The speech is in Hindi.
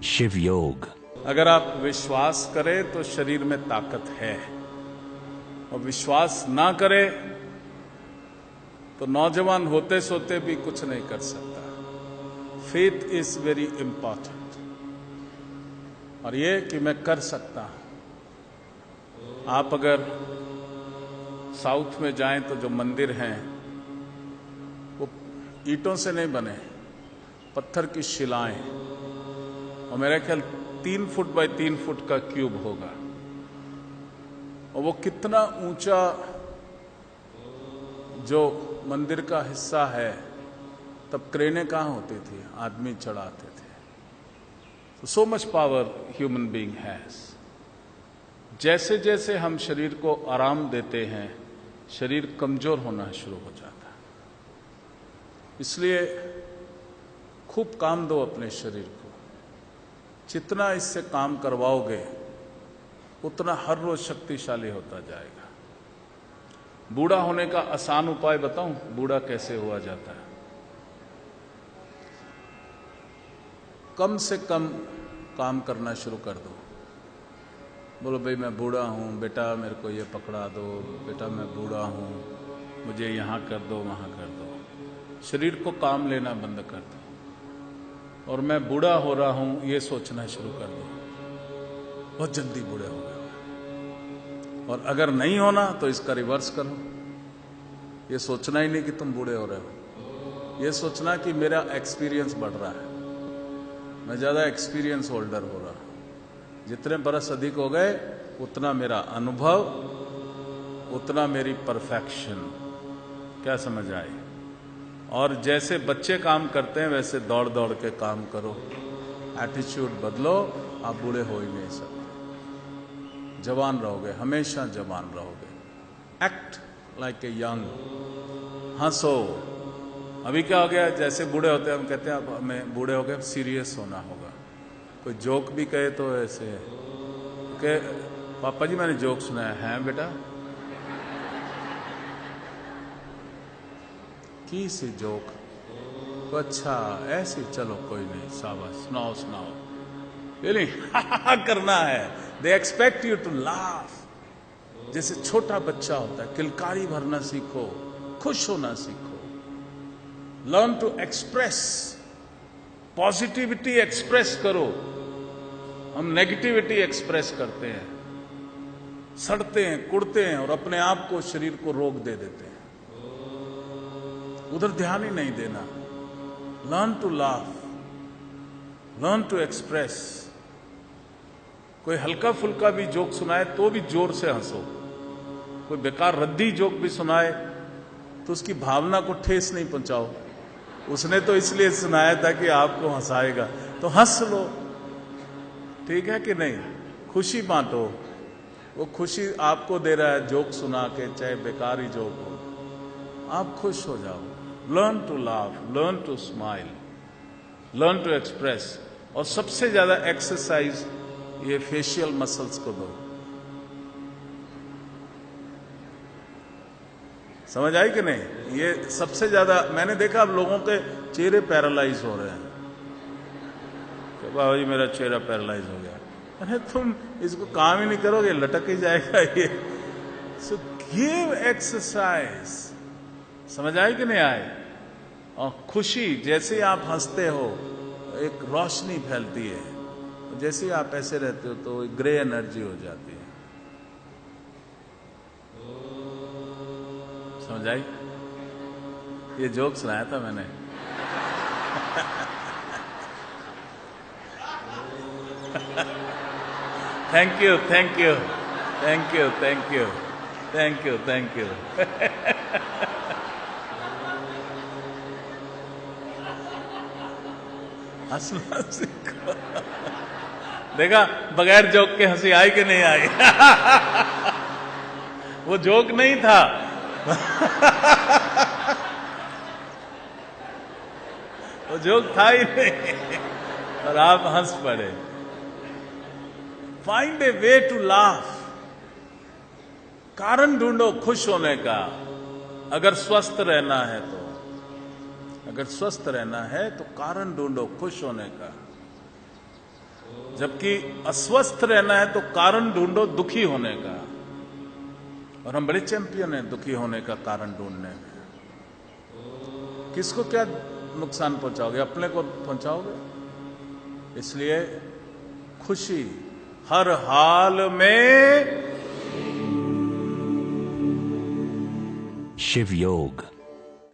शिव योग। अगर आप विश्वास करें तो शरीर में ताकत है, और विश्वास ना करें तो नौजवान होते सोते भी कुछ नहीं कर सकता। Faith is very important. और ये कि मैं कर सकता हूं। आप अगर साउथ में जाएं तो जो मंदिर हैं वो ईंटों से नहीं बने, पत्थर की शिलाएं, और मेरा ख्याल 3 फुट बाय 3 फुट का क्यूब होगा। और वो कितना ऊंचा जो मंदिर का हिस्सा है, तब क्रेनें कहां होती थी, आदमी चढ़ाते थे। So much power human being has. जैसे जैसे हम शरीर को आराम देते हैं, शरीर कमजोर होना शुरू हो जाता है। इसलिए खूब काम दो अपने शरीर को। जितना इससे काम करवाओगे उतना हर रोज शक्तिशाली होता जाएगा। बूढ़ा होने का आसान उपाय बताऊं, बूढ़ा कैसे हुआ जाता है? कम से कम काम करना शुरू कर दो। बोलो भाई मैं बूढ़ा हूं, बेटा मेरे को ये पकड़ा दो, बेटा मैं बूढ़ा हूं, मुझे यहां कर दो वहां कर दो। शरीर को काम लेना बंद कर दो, और मैं बूढ़ा हो रहा हूं ये सोचना शुरू कर दो। बहुत जल्दी बूढ़े हो गए। और अगर नहीं होना तो इसका रिवर्स करो। ये सोचना ही नहीं कि तुम बूढ़े हो रहे हो, ये सोचना कि मेरा एक्सपीरियंस बढ़ रहा है, मैं ज्यादा एक्सपीरियंस होल्डर हो रहा हूं। जितने बरस अधिक हो गए उतना मेरा अनुभव, उतना मेरी परफेक्शन। क्या समझ आए? और जैसे बच्चे काम करते हैं वैसे दौड़ दौड़ के काम करो। एटीट्यूड बदलो, आप बूढ़े हो ही नहीं सकते। जवान रहोगे, हमेशा जवान रहोगे। Act like a young. हंसो। अभी क्या हो गया, जैसे बूढ़े होते हैं हम कहते हैं अब हमें बूढ़े हो गए, सीरियस होना होगा। कोई जोक भी कहे तो ऐसे कि पापा जी मैंने जोक सुनाया है बेटा, की सी जोक? तो अच्छा ऐसी, चलो कोई नहीं, शाबाश, सुनाओ सुनाओ। ये नहीं करना है। They expect you to laugh. जैसे छोटा बच्चा होता है, किलकारी भरना सीखो, खुश होना सीखो। Learn to express. Positivity express करो। हम नेगेटिविटी एक्सप्रेस करते हैं, सड़ते हैं, कुड़ते हैं, और अपने आप को, शरीर को रोक दे देते हैं। उधर ध्यान ही नहीं देना। Learn to laugh, learn to express. कोई हल्का फुल्का भी जोक सुनाए तो भी जोर से हंसो। कोई बेकार रद्दी जोक भी सुनाए तो उसकी भावना को ठेस नहीं पहुंचाओ। उसने तो इसलिए सुनाया था कि आपको हंसाएगा, तो हंस लो। ठीक है कि नहीं? खुशी बांटो। वो खुशी आपको दे रहा है जोक सुना के, चाहे बेकार ही जोक हो, आप खुश हो जाओ। Learn to laugh, learn to smile, learn to express. और सबसे ज्यादा एक्सरसाइज ये फेशियल मसल्स को दो। समझ आई कि नहीं? ये सबसे ज्यादा मैंने देखा, अब लोगों के चेहरे पैरालाइज हो रहे हैं। बाबा जी मेरा चेहरा पैरालाइज हो गया। अरे तुम इसको काम ही नहीं करोगे, लटक ही जाएगा ये। So give exercise. समझ आए कि नहीं आए? और खुशी, जैसे आप हंसते हो एक रोशनी फैलती है, जैसे आप ऐसे रहते हो तो एक ग्रे एनर्जी हो जाती है। समझ आई? ये जोक सुनाया था मैंने। Thank you, thank you, thank you, thank you, thank you, thank you. हंसना सीखो। देखा, बगैर जोक के हंसी आई कि नहीं आई? वो जोक नहीं था। वो जोक था ही नहीं, और आप हंस पड़े। Find a way to laugh. कारण ढूंढो खुश होने का। अगर स्वस्थ रहना है तो, अगर स्वस्थ रहना है तो कारण ढूंढो खुश होने का। जबकि अस्वस्थ रहना है तो कारण ढूंढो दुखी होने का, और हम बड़े चैंपियन हैं दुखी होने का कारण ढूंढने में। किसको क्या नुकसान पहुंचाओगे? अपने को पहुंचाओगे। इसलिए खुशी हर हाल में। शिव योग